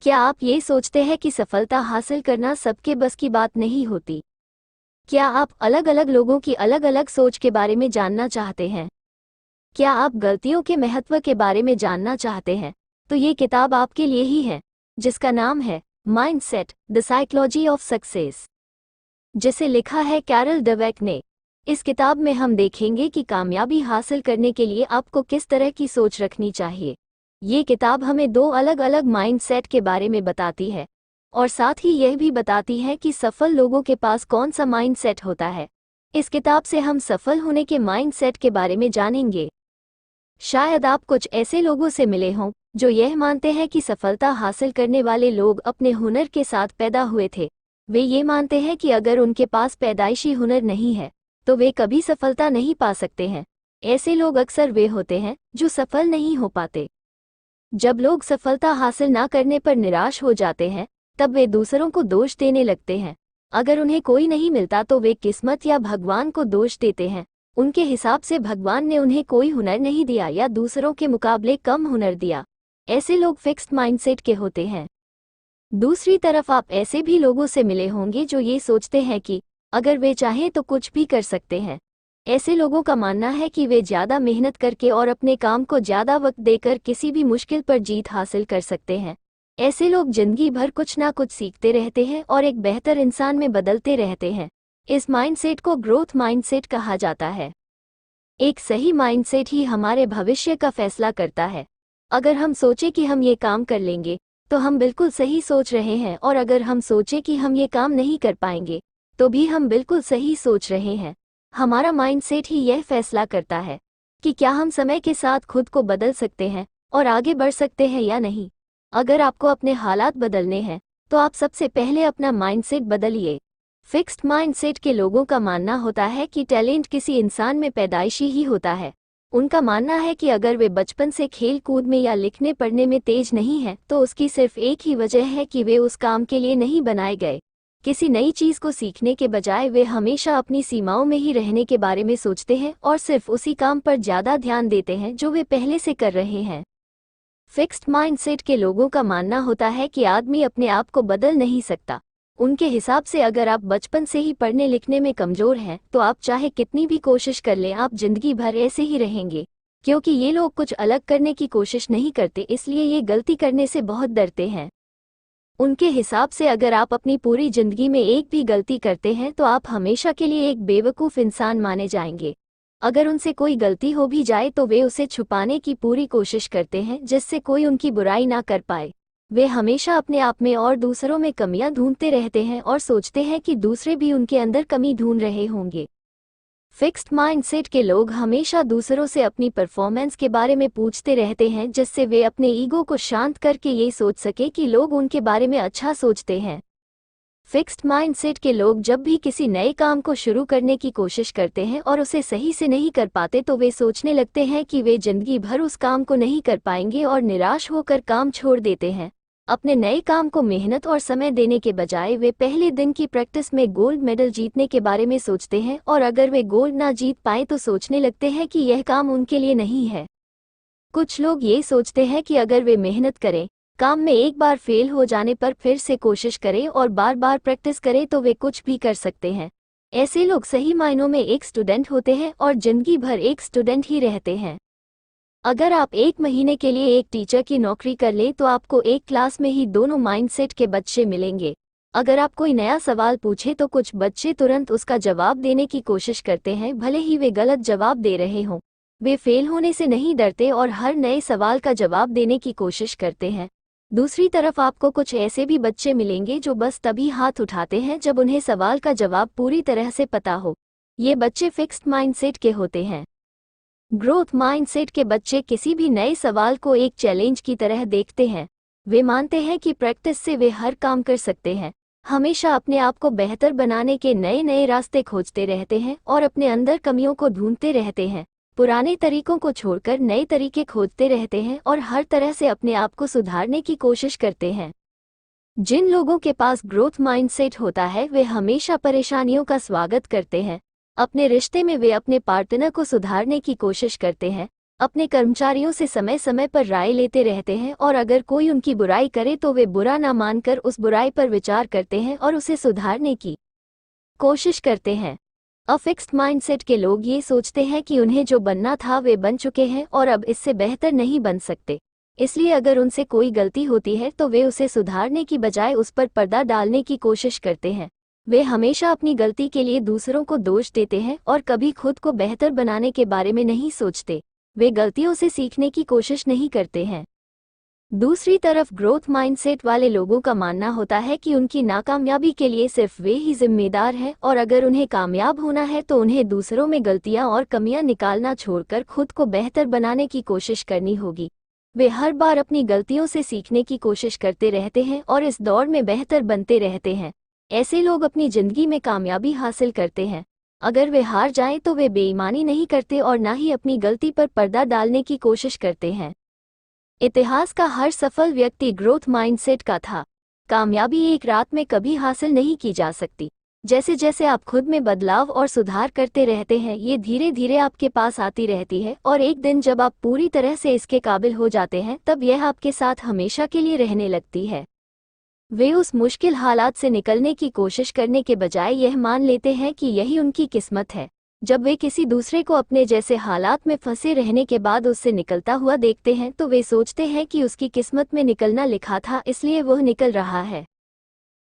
क्या आप ये सोचते हैं कि सफलता हासिल करना सबके बस की बात नहीं होती? क्या आप अलग अलग लोगों की अलग अलग सोच के बारे में जानना चाहते हैं? क्या आप गलतियों के महत्व के बारे में जानना चाहते हैं? तो ये किताब आपके लिए ही है, जिसका नाम है mindset the psychology of success, जिसे लिखा है कैरल डवेक ने। इस किताब में हम देखेंगे कि कामयाबी हासिल करने के लिए आपको किस तरह की सोच रखनी चाहिए। ये किताब हमें दो अलग अलग माइंडसेट के बारे में बताती है और साथ ही यह भी बताती है कि सफल लोगों के पास कौन सा माइंडसेट होता है। इस किताब से हम सफल होने के माइंडसेट के बारे में जानेंगे। शायद आप कुछ ऐसे लोगों से मिले हों जो यह मानते हैं कि सफलता हासिल करने वाले लोग अपने हुनर के साथ पैदा हुए थे। वे ये मानते हैं कि अगर उनके पास पैदाइशी हुनर नहीं है तो वे कभी सफलता नहीं पा सकते हैं। ऐसे लोग अक्सर वे होते हैं जो सफल नहीं हो पाते। जब लोग सफलता हासिल ना करने पर निराश हो जाते हैं तब वे दूसरों को दोष देने लगते हैं। अगर उन्हें कोई नहीं मिलता तो वे किस्मत या भगवान को दोष देते हैं। उनके हिसाब से भगवान ने उन्हें कोई हुनर नहीं दिया या दूसरों के मुकाबले कम हुनर दिया। ऐसे लोग फिक्स्ड माइंडसेट के होते हैं। दूसरी तरफ आप ऐसे भी लोगों से मिले होंगे जो ये सोचते हैं कि अगर वे चाहें तो कुछ भी कर सकते हैं। ऐसे लोगों का मानना है कि वे ज़्यादा मेहनत करके और अपने काम को ज़्यादा वक्त देकर किसी भी मुश्किल पर जीत हासिल कर सकते हैं। ऐसे लोग जिंदगी भर कुछ ना कुछ सीखते रहते हैं और एक बेहतर इंसान में बदलते रहते हैं। इस माइंडसेट को ग्रोथ माइंडसेट कहा जाता है। एक सही माइंडसेट ही हमारे भविष्य का फैसला करता है। अगर हम सोचें कि हम ये काम कर लेंगे तो हम बिल्कुल सही सोच रहे हैं, और अगर हम सोचें कि हम ये काम नहीं कर पाएंगे तो भी हम बिल्कुल सही सोच रहे हैं। हमारा माइंडसेट ही यह फैसला करता है कि क्या हम समय के साथ खुद को बदल सकते हैं और आगे बढ़ सकते हैं या नहीं। अगर आपको अपने हालात बदलने हैं तो आप सबसे पहले अपना माइंडसेट बदलिए। फिक्स्ड माइंडसेट के लोगों का मानना होता है कि टैलेंट किसी इंसान में पैदाइशी ही होता है। उनका मानना है कि अगर वे बचपन से खेल कूद में या लिखने पढ़ने में तेज नहीं हैं तो उसकी सिर्फ एक ही वजह है कि वे उस काम के लिए नहीं बनाए गए। किसी नई चीज़ को सीखने के बजाय वे हमेशा अपनी सीमाओं में ही रहने के बारे में सोचते हैं और सिर्फ उसी काम पर ज़्यादा ध्यान देते हैं जो वे पहले से कर रहे हैं। फिक्स्ड माइंडसेट के लोगों का मानना होता है कि आदमी अपने आप को बदल नहीं सकता। उनके हिसाब से अगर आप बचपन से ही पढ़ने लिखने में कमज़ोर हैं तो आप चाहे कितनी भी कोशिश कर लें आप जिंदगी भर ऐसे ही रहेंगे। क्योंकि ये लोग कुछ अलग करने की कोशिश नहीं करते, इसलिए ये गलती करने से बहुत डरते हैं। उनके हिसाब से अगर आप अपनी पूरी जिंदगी में एक भी गलती करते हैं तो आप हमेशा के लिए एक बेवकूफ़ इंसान माने जाएंगे। अगर उनसे कोई गलती हो भी जाए तो वे उसे छुपाने की पूरी कोशिश करते हैं जिससे कोई उनकी बुराई ना कर पाए। वे हमेशा अपने आप में और दूसरों में कमियां ढूंढते रहते हैं और सोचते हैं कि दूसरे भी उनके अंदर कमी ढूंढ रहे होंगे। फिक्स्ड माइंडसेट के लोग हमेशा दूसरों से अपनी परफॉर्मेंस के बारे में पूछते रहते हैं जिससे वे अपने ईगो को शांत करके ये सोच सके कि लोग उनके बारे में अच्छा सोचते हैं। फिक्स्ड माइंडसेट के लोग जब भी किसी नए काम को शुरू करने की कोशिश करते हैं और उसे सही से नहीं कर पाते तो वे सोचने लगते हैं कि वे जिंदगी भर उस काम को नहीं कर पाएंगे और निराश होकर काम छोड़ देते हैं। अपने नए काम को मेहनत और समय देने के बजाय वे पहले दिन की प्रैक्टिस में गोल्ड मेडल जीतने के बारे में सोचते हैं, और अगर वे गोल्ड ना जीत पाए तो सोचने लगते हैं कि यह काम उनके लिए नहीं है। कुछ लोग ये सोचते हैं कि अगर वे मेहनत करें, काम में एक बार फेल हो जाने पर फिर से कोशिश करें और बार बार प्रैक्टिस करें तो वे कुछ भी कर सकते हैं। ऐसे लोग सही मायनों में एक स्टूडेंट होते हैं और जिंदगी भर एक स्टूडेंट ही रहते हैं। अगर आप एक महीने के लिए एक टीचर की नौकरी कर लें तो आपको एक क्लास में ही दोनों माइंडसेट के बच्चे मिलेंगे। अगर आप कोई नया सवाल पूछे तो कुछ बच्चे तुरंत उसका जवाब देने की कोशिश करते हैं, भले ही वे गलत जवाब दे रहे हों। वे फेल होने से नहीं डरते और हर नए सवाल का जवाब देने की कोशिश करते हैं। दूसरी तरफ आपको कुछ ऐसे भी बच्चे मिलेंगे जो बस तभी हाथ उठाते हैं जब उन्हें सवाल का जवाब पूरी तरह से पता हो। ये बच्चे फिक्स्ड माइंडसेट के होते हैं। ग्रोथ माइंडसेट के बच्चे किसी भी नए सवाल को एक चैलेंज की तरह देखते हैं। वे मानते हैं कि प्रैक्टिस से वे हर काम कर सकते हैं। हमेशा अपने आप को बेहतर बनाने के नए नए रास्ते खोजते रहते हैं और अपने अंदर कमियों को ढूंढते रहते हैं। पुराने तरीकों को छोड़कर नए तरीके खोजते रहते हैं और हर तरह से अपने आप को सुधारने की कोशिश करते हैं। जिन लोगों के पास ग्रोथ माइंडसेट होता है वे हमेशा परेशानियों का स्वागत करते हैं। अपने रिश्ते में वे अपने पार्टनर को सुधारने की कोशिश करते हैं। अपने कर्मचारियों से समय समय पर राय लेते रहते हैं और अगर कोई उनकी बुराई करे तो वे बुरा ना मानकर उस बुराई पर विचार करते हैं और उसे सुधारने की कोशिश करते हैं। अफिक्स्ड माइंडसेट के लोग ये सोचते हैं कि उन्हें जो बनना था वे बन चुके हैं और अब इससे बेहतर नहीं बन सकते, इसलिए अगर उनसे कोई गलती होती है तो वे उसे सुधारने की बजाय उस पर पर्दा डालने की कोशिश करते हैं। वे हमेशा अपनी गलती के लिए दूसरों को दोष देते हैं और कभी खुद को बेहतर बनाने के बारे में नहीं सोचते। वे गलतियों से सीखने की कोशिश नहीं करते हैं। दूसरी तरफ ग्रोथ माइंडसेट वाले लोगों का मानना होता है कि उनकी नाकामयाबी के लिए सिर्फ वे ही जिम्मेदार हैं और अगर उन्हें कामयाब होना है तो उन्हें दूसरों में गलतियां और कमियां निकालना छोड़कर खुद को बेहतर बनाने की कोशिश करनी होगी। वे हर बार अपनी गलतियों से सीखने की कोशिश करते रहते हैं और इस दौर में बेहतर बनते रहते हैं। ऐसे लोग अपनी जिंदगी में कामयाबी हासिल करते हैं। अगर वे हार जाएं तो वे बेईमानी नहीं करते और ना ही अपनी गलती पर पर्दा डालने की कोशिश करते हैं। इतिहास का हर सफल व्यक्ति ग्रोथ माइंडसेट का था। कामयाबी एक रात में कभी हासिल नहीं की जा सकती। जैसे जैसे आप खुद में बदलाव और सुधार करते रहते हैं, ये धीरे धीरे आपके पास आती रहती है और एक दिन जब आप पूरी तरह से इसके काबिल हो जाते हैं तब यह आपके साथ हमेशा के लिए रहने लगती है। वे उस मुश्किल हालात से निकलने की कोशिश करने के बजाय यह मान लेते हैं कि यही उनकी किस्मत है। जब वे किसी दूसरे को अपने जैसे हालात में फंसे रहने के बाद उससे निकलता हुआ देखते हैं तो वे सोचते हैं कि उसकी किस्मत में निकलना लिखा था, इसलिए वह निकल रहा है।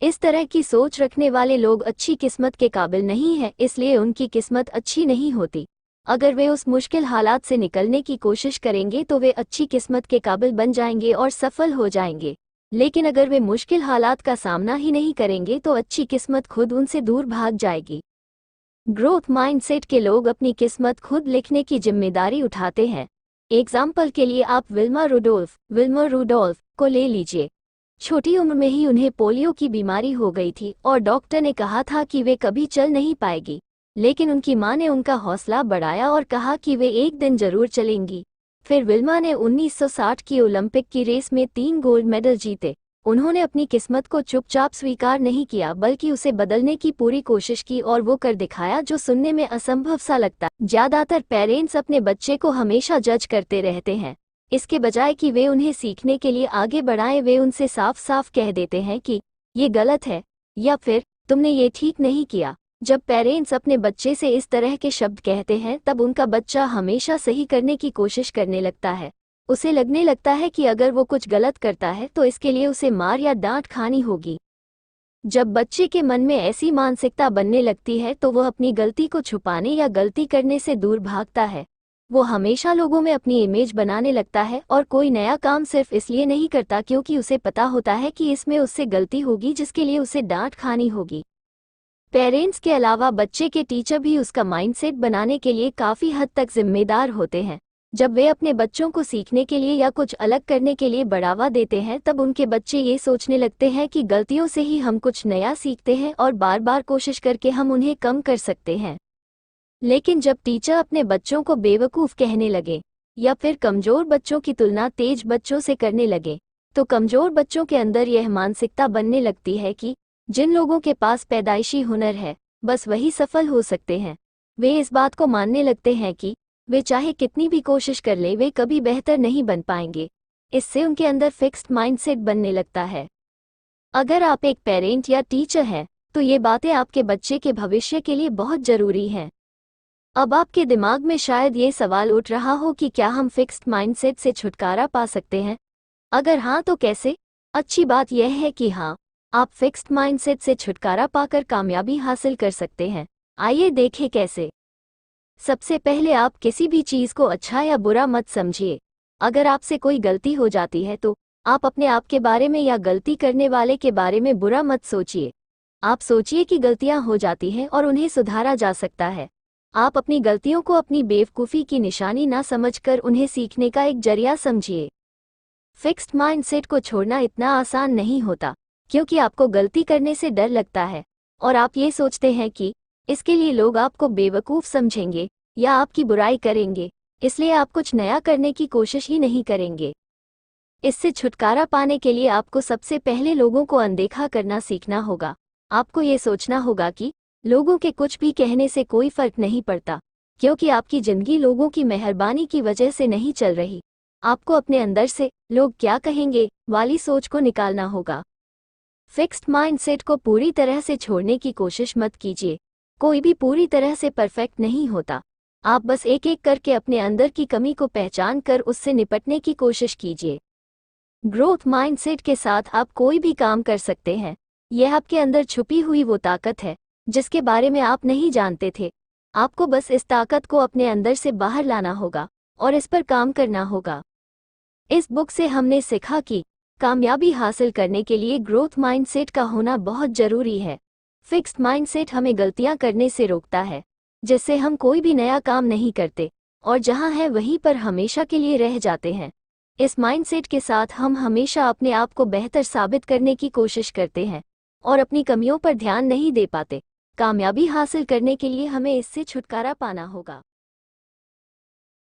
इस तरह की सोच रखने वाले लोग अच्छी किस्मत के काबिल नहीं हैं, इसलिए उनकी किस्मत अच्छी नहीं होती। अगर वे उस मुश्किल हालात से निकलने की कोशिश करेंगे तो वे अच्छी किस्मत के काबिल बन जाएंगे और सफल हो जाएंगे। लेकिन अगर वे मुश्किल हालात का सामना ही नहीं करेंगे तो अच्छी किस्मत खुद उनसे दूर भाग जाएगी। ग्रोथ माइंडसेट के लोग अपनी किस्मत खुद लिखने की जिम्मेदारी उठाते हैं। एग्जाम्पल के लिए आप विल्मा रूडोल्फ को ले लीजिए। छोटी उम्र में ही उन्हें पोलियो की बीमारी हो गई थी और डॉक्टर ने कहा था कि वे कभी चल नहीं पाएगी, लेकिन उनकी मां ने उनका हौसला बढ़ाया और कहा कि वे एक दिन जरूर चलेंगी। फिर विल्मा ने 1960 की ओलंपिक की रेस में 3 गोल्ड मेडल जीते। उन्होंने अपनी किस्मत को चुपचाप स्वीकार नहीं किया बल्कि उसे बदलने की पूरी कोशिश की और वो कर दिखाया जो सुनने में असंभव सा लगता। ज्यादातर पेरेंट्स अपने बच्चे को हमेशा जज करते रहते हैं। इसके बजाय कि वे उन्हें सीखने के लिए आगे बढ़ाएं, वे उनसे साफ साफ कह देते हैं कि ये गलत है या फिर तुमने ये ठीक नहीं किया। जब पेरेंट्स अपने बच्चे से इस तरह के शब्द कहते हैं तब उनका बच्चा हमेशा सही करने की कोशिश करने लगता है। उसे लगने लगता है कि अगर वो कुछ गलत करता है तो इसके लिए उसे मार या डांट खानी होगी। जब बच्चे के मन में ऐसी मानसिकता बनने लगती है तो वह अपनी गलती को छुपाने या गलती करने से दूर भागता है। वो हमेशा लोगों में अपनी इमेज बनाने लगता है और कोई नया काम सिर्फ इसलिए नहीं करता क्योंकि उसे पता होता है कि इसमें उससे गलती होगी जिसके लिए उसे डांट खानी होगी। पेरेंट्स के अलावा बच्चे के टीचर भी उसका माइंडसेट बनाने के लिए काफ़ी हद तक जिम्मेदार होते हैं। जब वे अपने बच्चों को सीखने के लिए या कुछ अलग करने के लिए बढ़ावा देते हैं तब उनके बच्चे ये सोचने लगते हैं कि गलतियों से ही हम कुछ नया सीखते हैं और बार बार कोशिश करके हम उन्हें कम कर सकते हैं। लेकिन जब टीचर अपने बच्चों को बेवकूफ़ कहने लगे या फिर कमज़ोर बच्चों की तुलना तेज बच्चों से करने लगे तो कमज़ोर बच्चों के अंदर यह मानसिकता बनने लगती है कि जिन लोगों के पास पैदाइशी हुनर है बस वही सफल हो सकते हैं। वे इस बात को मानने लगते हैं कि वे चाहे कितनी भी कोशिश कर ले वे कभी बेहतर नहीं बन पाएंगे। इससे उनके अंदर फिक्स्ड माइंडसेट बनने लगता है। अगर आप एक पेरेंट या टीचर हैं तो ये बातें आपके बच्चे के भविष्य के लिए बहुत ज़रूरी हैं। अब आपके दिमाग में शायद ये सवाल उठ रहा हो कि क्या हम फिक्स्ड माइंडसेट से छुटकारा पा सकते हैं? अगर हाँ तो कैसे? अच्छी बात यह है कि हाँ, आप फिक्स्ड माइंडसेट से छुटकारा पाकर कामयाबी हासिल कर सकते हैं। आइए देखें कैसे। सबसे पहले आप किसी भी चीज़ को अच्छा या बुरा मत समझिए। अगर आपसे कोई गलती हो जाती है तो आप अपने आप के बारे में या गलती करने वाले के बारे में बुरा मत सोचिए। आप सोचिए कि गलतियां हो जाती हैं और उन्हें सुधारा जा सकता है। आप अपनी गलतियों को अपनी बेवकूफ़ी की निशानी ना समझकर उन्हें सीखने का एक जरिया समझिए। फिक्स्ड माइंडसेट को छोड़ना इतना आसान नहीं होता क्योंकि आपको गलती करने से डर लगता है और आप ये सोचते हैं कि इसके लिए लोग आपको बेवकूफ़ समझेंगे या आपकी बुराई करेंगे, इसलिए आप कुछ नया करने की कोशिश ही नहीं करेंगे। इससे छुटकारा पाने के लिए आपको सबसे पहले लोगों को अनदेखा करना सीखना होगा। आपको ये सोचना होगा कि लोगों के कुछ भी कहने से कोई फर्क नहीं पड़ता। क्योंकि आपकी जिंदगी लोगों की मेहरबानी की वजह से नहीं चल रही। आपको अपने अंदर से लोग क्या कहेंगे वाली सोच को निकालना होगा। फिक्स्ड माइंडसेट को पूरी तरह से छोड़ने की कोशिश मत कीजिए। कोई भी पूरी तरह से परफेक्ट नहीं होता। आप बस एक एक करके अपने अंदर की कमी को पहचान कर उससे निपटने की कोशिश कीजिए। ग्रोथ माइंडसेट के साथ आप कोई भी काम कर सकते हैं। यह आपके अंदर छुपी हुई वो ताकत है जिसके बारे में आप नहीं जानते थे। आपको बस इस ताकत को अपने अंदर से बाहर लाना होगा और इस पर काम करना होगा। इस बुक से हमने सीखा कि कामयाबी हासिल करने के लिए ग्रोथ माइंडसेट का होना बहुत जरूरी है। फिक्स्ड माइंडसेट हमें गलतियां करने से रोकता है, जिससे हम कोई भी नया काम नहीं करते और जहां है वहीं पर हमेशा के लिए रह जाते हैं। इस माइंडसेट के साथ हम हमेशा अपने आप को बेहतर साबित करने की कोशिश करते हैं और अपनी कमियों पर ध्यान नहीं दे पाते। कामयाबी हासिल करने के लिए हमें इससे छुटकारा पाना होगा।